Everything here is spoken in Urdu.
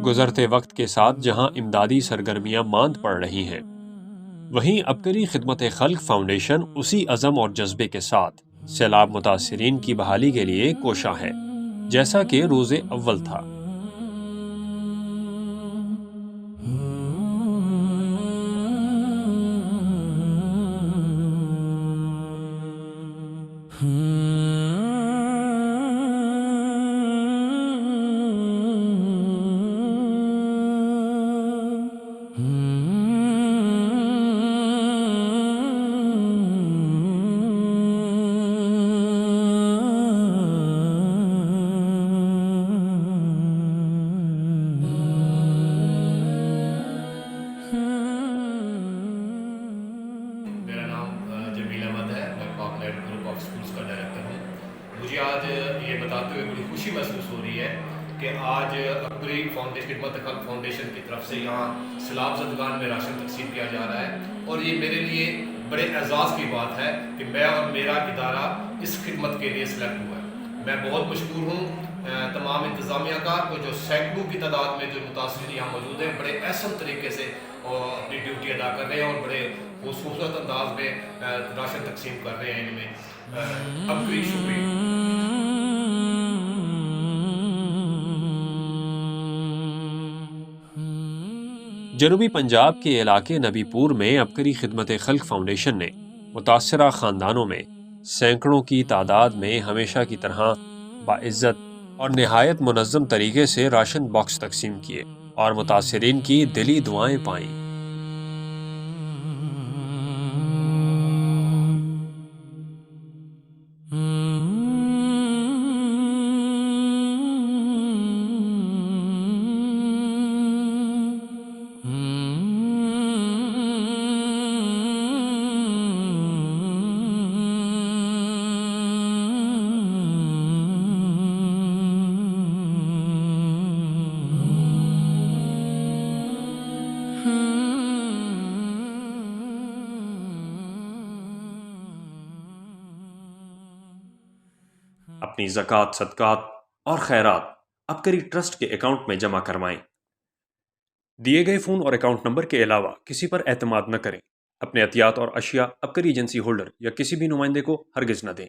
گزرتے وقت کے ساتھ جہاں امدادی سرگرمیاں ماند پڑ رہی ہیں، وہیں عبقری خدمت خلق فاؤنڈیشن اسی عزم اور جذبے کے ساتھ سیلاب متاثرین کی بحالی کے لیے کوشاں ہے، جیسا کہ روز اول تھا۔ میرا نام جمیل احمد ہے، میں پاپلیٹ گروپ آف اسکولس کا ڈائریکٹر ہوں۔ مجھے آج یہ بتاتے ہوئے بڑی خوشی محسوس ہو رہی ہے کہ آج عبقری خدمت خلق فاؤنڈیشن کی طرف سے یہاں سیلاب زدگان میں راشن تقسیم کیا جا رہا ہے، اور یہ میرے لیے بڑے اعزاز کی بات ہے کہ میں اور میرا ادارہ اس خدمت کے لیے سلیکٹ ہوا ہے۔ میں بہت مشکور ہوں تمام انتظامیہ کا، جو سینکڑوں کی تعداد میں جو متاثرین یہاں موجود ہیں، بڑے احسن طریقے سے اپنی ڈیوٹی ادا کر رہے ہیں اور بڑے خوبصورت انداز میں راشن تقسیم کر رہے ہیں۔ ان میں عبقری شکریہ۔ جنوبی پنجاب کے علاقے نبی پور میں عبقری خدمت خلق فاؤنڈیشن نے متاثرہ خاندانوں میں سینکڑوں کی تعداد میں ہمیشہ کی طرح باعزت اور نہایت منظم طریقے سے راشن باکس تقسیم کیے اور متاثرین کی دلی دعائیں پائیں۔ اپنی زکوٰۃ، صدقات اور خیرات عبقری ٹرسٹ کے اکاؤنٹ میں جمع کروائیں۔ دیے گئے فون اور اکاؤنٹ نمبر کے علاوہ کسی پر اعتماد نہ کریں۔ اپنے عطیات اور اشیاء عبقری ایجنسی ہولڈر یا کسی بھی نمائندے کو ہرگز نہ دیں۔